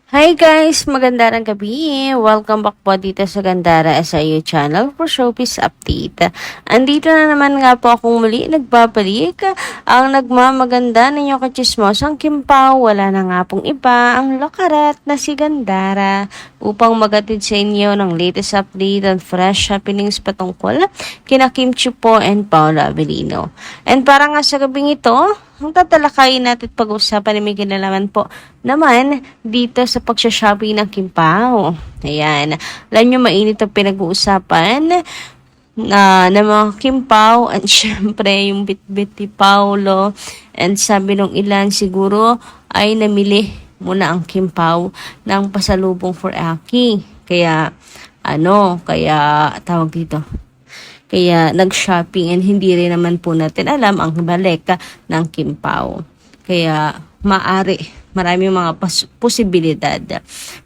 Hi guys! Magandang gabi! Welcome back po dito sa Gandara SIU channel for showbiz update. Andito na naman nga po akong muli nagbabalik. Ang nagmamaganda ninyong kachismosang Kimpaw, wala na nga pong iba ang lokarat na si Gandara upang magatid sa inyo ng latest update and fresh happenings patungkol kina Kim Chiu po and Paolo Avellino. And para nga sa gabing ito, ang tatalakayin natin at pag-usapan ni may kinalaman po naman dito sa pagsha-shopping ng Kimpaw. Ayan. Alam nyo, mainit ang pinag-uusapan ng mga Kimpaw at syempre yung bit-bit ni Paolo. And sabi nung ilan siguro ay namili muna ang Kimpaw ng pasalubong for Aki. Kaya tawag dito. Kaya nag-shopping and hindi rin naman po natin alam ang balik ng Kimpaw. Kaya maraming mga posibilidad.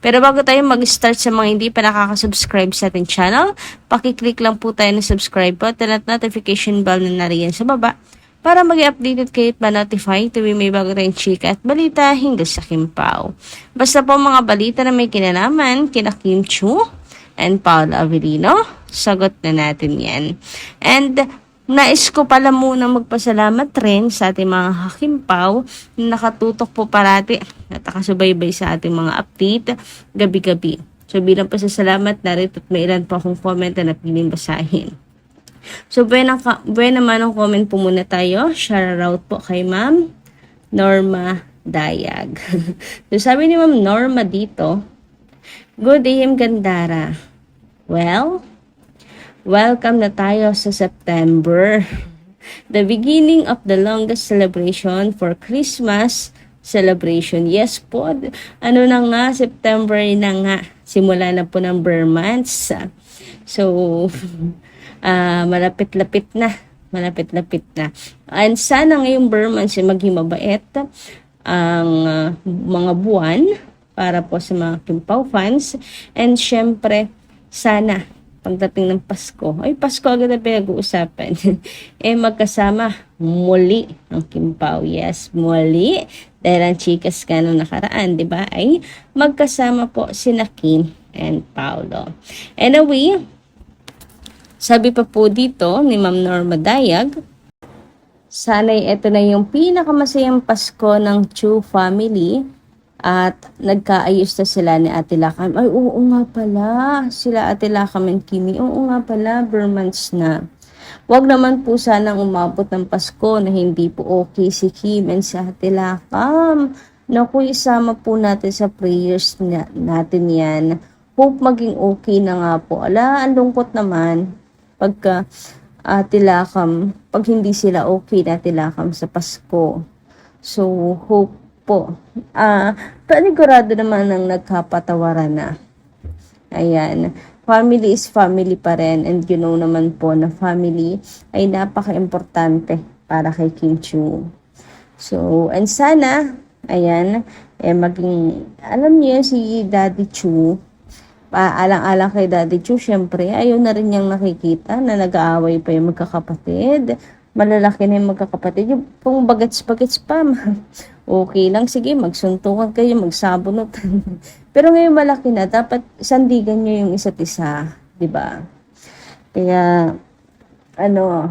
Pero bago tayo mag-start sa mga hindi pa nakaka-subscribe sa ating channel, pakiclick lang po tayo ng subscribe button at notification bell na nariyan sa baba para mag-updated kayo at ma-notify tuwing may bago tayong chika at balita hinggil sa Kimpaw. Basta po mga balita na may kinalaman kina Kim Chiu and Paolo Avellino, sagot na natin yan. And nais ko pala muna magpasalamat rin sa ating mga Kimpaw na nakatutok po parati at nakasubaybay sa ating mga update gabi-gabi. So bilang pasasalamat narito at may ilan po akong comment na napiling basahin. So buena naman ang comment po muna tayo. Shout out po kay Ma'am Norma Dayag. So sabi ni Ma'am Norma dito, good day, Gandara. Well, welcome na tayo sa September. The beginning of the longest celebration for Christmas celebration. Yes po, September na nga. Simula na po ng Burr months. So, malapit-lapit na. And sana ngayong Burr months ay maging mabait ang mga buwan para po sa mga Kimpaw fans. And syempre, sana pagdating ng Pasko, Pasko agad na pinag-uusapan, magkasama muli ang Kimpaw. Yes, muli. Dahil ang chikas ka nung nakaraan, di ba? Ay magkasama po sina Kim and Paolo. Anyway, sabi pa po dito ni Ma'am Norma Dayag, sana'y ito na yung pinakamasayang Pasko ng Chiu family at nagkaayos na sila ni Ate Lakam. Ay, oo nga pala. Sila Ate Lakam and Kimi. Oo nga pala, Burr months na. Huwag naman po sanang umabot ng Pasko na hindi po okay si Kim and si Ate Lakam. Naku, isama po natin sa prayers natin yan. Hope maging okay na nga po. Ala, ang lungkot naman pagka Ate Lakam, pag hindi sila okay na Ate Lakam sa Pasko. So, hope po. Panigurado naman ng nagkapatawaran na. Ayan. Family is family pa rin. And you know naman po na family ay napaka-importante para kay Kim Chiu. So, and sana, ayan, maging, alam niyo si Daddy Chiu, alang-alang kay Daddy Chiu, syempre, ayaw na rin niyang nakikita na nag-aaway pa yung magkakapatid. Malalaki na yung magkakapatid. Yung pong bagets-bagets pa, okay lang, sige, magsuntukan kayo, magsabunot. Pero ngayon malaki na, dapat sandigan nyo yung isa't isa, di ba? Kaya,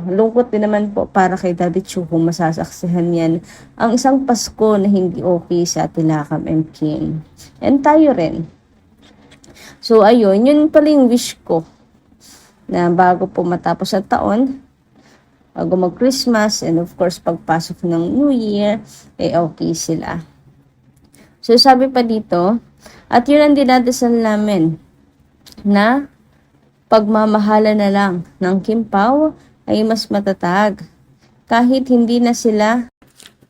lungkot din naman po para kay Daddy Chiu kung masasaksihan yan ang isang Pasko na hindi okay sa Ate Lakam and Kim. And tayo rin. So, ayun, yun pala yung wish ko na bago po matapos ang taon, bago mag-Christmas, and of course, pagpasok ng New Year, okay sila. So, sabi pa dito, at yun ang dinadasal namin, na pagmamahala na lang ng Kimpaw ay mas matatag. Kahit hindi na sila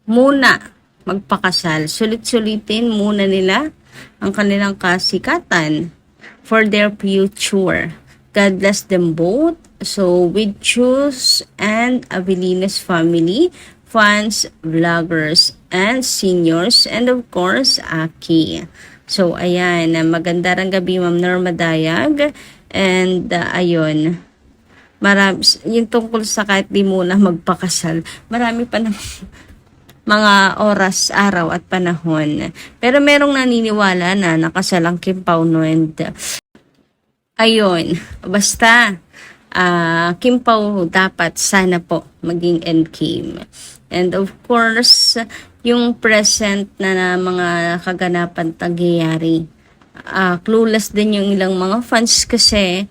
muna magpakasal, sulit-sulitin muna nila ang kanilang kasikatan for their future. God bless them both. So, with Chiu's and Avellino's family, fans, vloggers, and seniors, and of course, Aki. So, ayan, maganda ring gabi, Ma'am Norma Dayag. And, ayun, yung tungkol sa kahit di muna magpakasal, mga oras, araw at panahon. Pero merong naniniwala na nakasalang Kim Pao noon. Ayun, basta Kim Pao dapat sana po maging endgame. And of course, yung present na mga kaganapan nangyayari. Clueless din yung ilang mga fans kasi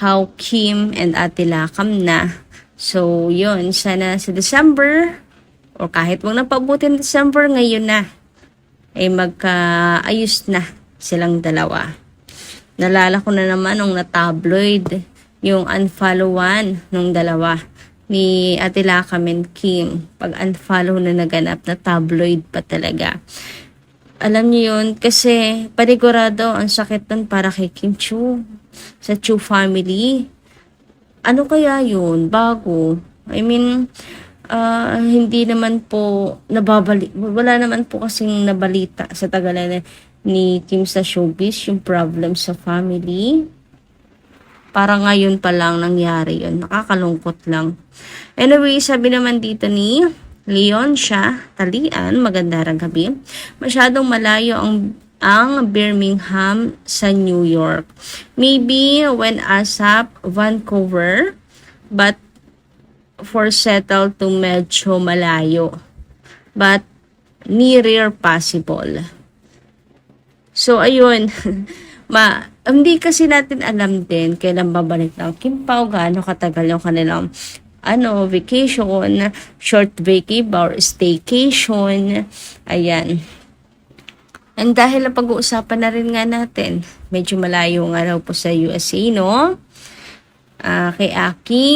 how Kim and Ate Lakam na. So, yun, sana sa December, o kahit wag na pabutin December, ngayon na, ay magkaayos na silang dalawa. Nalala ko na naman nung na-tabloid yung unfollowan nung dalawa ni Ate Lakam and Kim. Pag unfollow na naganap na tabloid pa talaga. Alam niyo yun, kasi panigurado ang sakit nun para kay Kim Chiu. Sa Chiu family. Ano kaya yun? Bago. I mean, hindi naman po wala naman po kasing nabalita sa tagalan ni Kim sa showbiz, yung problem sa family. Para ngayon pa lang nangyari yun. Nakakalungkot lang. Anyway, sabi naman dito ni Leoncia Talian, magandang gabi. Masyadong malayo ang Birmingham sa New York. Maybe when ASAP, Vancouver, but for settle to medyo malayo. But nearer possible. So, ayun. Hindi kasi natin alam din kailan babalik ng Kim Pao, gaano katagal yung kanilang vacation, short vacation or staycation. Ayan. And dahil na pag-uusapan na rin nga natin, medyo malayo nga raw po sa USA, no? Kay Aki.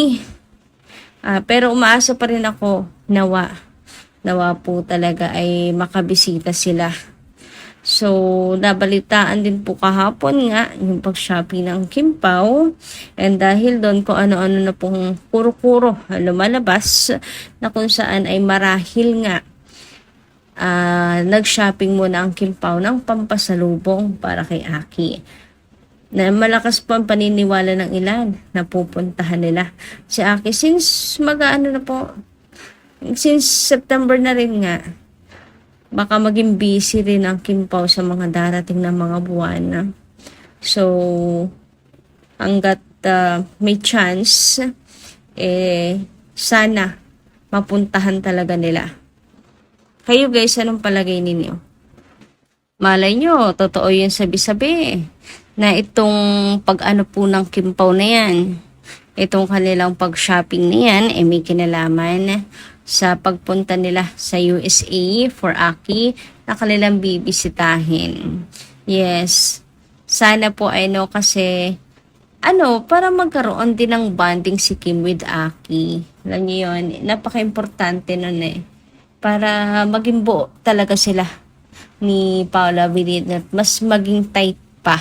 Pero umaasa pa rin ako, nawa po talaga ay makabisita sila. So, nabalitaan din po kahapon nga yung pag-shopping ng Kim Pao. And dahil doon kung ano-ano na pong kuro-kuro lumalabas na kung saan ay marahil nga nag-shopping muna ang Kim Pao ng pampasalubong para kay Aki. Na malakas po ang paniniwala ng ilan na pupuntahan nila si Aki since since September na rin nga. Baka maging busy rin ang Kim Pao sa mga darating na mga buwan. So, hanggat may chance, sana mapuntahan talaga nila. Kayo guys, anong palagay ninyo? Malay nyo, totoo yung sabi-sabi na itong pag-ano po ng Kim Pao na yan, itong kanilang pag-shopping na yan, may kinalaman sa pagpunta nila sa USA for Aki na kanilang bibisitahin. Yes. Sana po kasi para magkaroon din ng bonding si Kim with Aki. Alam niyo yun, napaka-importante nun para maging buo talaga sila ni Paula Villar at mas maging tight pa.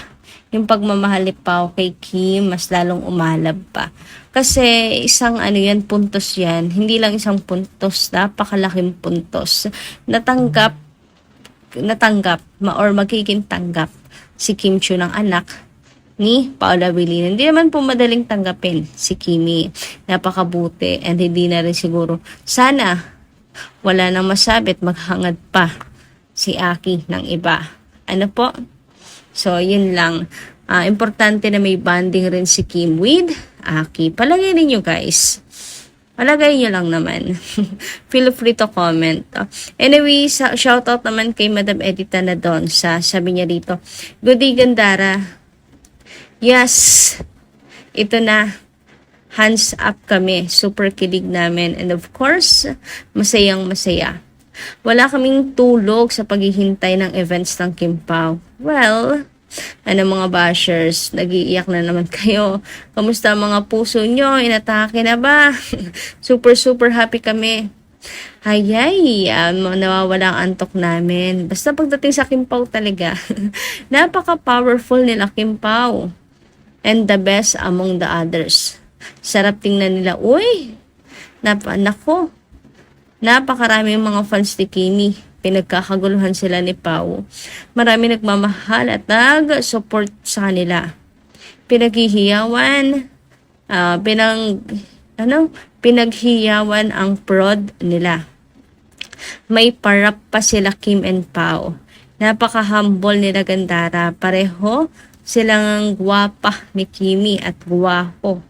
Yung pagmamahal ni Pao kay Kim, mas lalong umalab pa. Kasi isang puntos yan. Hindi lang isang puntos, napakalaking puntos. Natanggap, or magiging tanggap si Kim Chiu ng anak ni Paula Villar. Hindi naman po madaling tanggapin si Kimi. Napakabuti and hindi na rin siguro. Sana wala nang masabit, maghangad pa si Aki ng iba. Ano po? So, yun lang. Importante na may bonding rin si Kim with Aki. Palagay ninyo guys. Palagay nyo lang naman. Feel free to comment. Anyway, shoutout naman kay Madam Edita na doon sabi niya dito, good day Gandara. Yes, ito na. Hands up kami. Super kilig namin. And of course, masayang masaya. Wala kaming tulog sa paghihintay ng events ng Kim Pao. Well, mga bashers, nag-iiyak na naman kayo. Kamusta mga puso nyo? Inatake na ba? Super happy kami. Nawawala ang antok namin. Basta pagdating sa Kim Pao talaga, napaka-powerful nila Kim Pao. And the best among the others. Sarap tingnan nila. Uy! Nako! Napakarami yung mga fans ni Kimi. Pinagkakaguluhan sila ni Pao. Marami nagmamahal at nag-support sa kanila. Pinaghihiyawan, pinaghiyawan ang prod nila. May parap pa sila Kim and Pao. Napaka-humble nila Gandara. Pareho silang gwapa ni Kimi at gwapo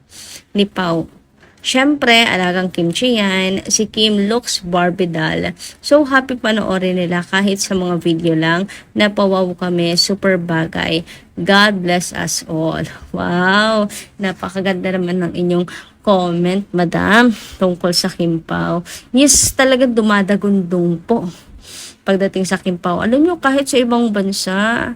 ni Pao. Siyempre, alagang kimchi yan. Si Kim looks Barbie doll. So, happy panoorin nila kahit sa mga video lang. Napawaw kami. Super bagay. God bless us all. Wow! Napakaganda naman ng inyong comment, madam, tungkol sa Kim Pao. Yes, talagang dumadagundong po pagdating sa Kim Pao. Alam nyo, kahit sa ibang bansa,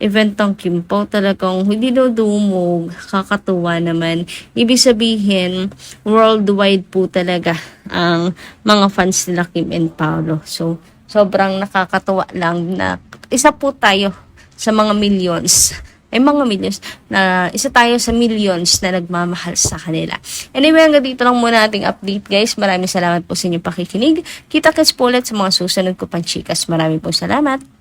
event ng Kim Pao talagang hindi dumog, kakatuwa naman. Ibig sabihin, worldwide po talaga ang mga fans nila Kim and Paolo. So, sobrang nakakatuwa lang na isa po tayo sa mga millions na isa tayo sa millions na nagmamahal sa kanila. Anyway, hanggang dito lang muna ating update, guys. Maraming salamat po sa inyong pakikinig. Kita-kits po ulit sa mga susunod ko pang chikas. Maraming po salamat.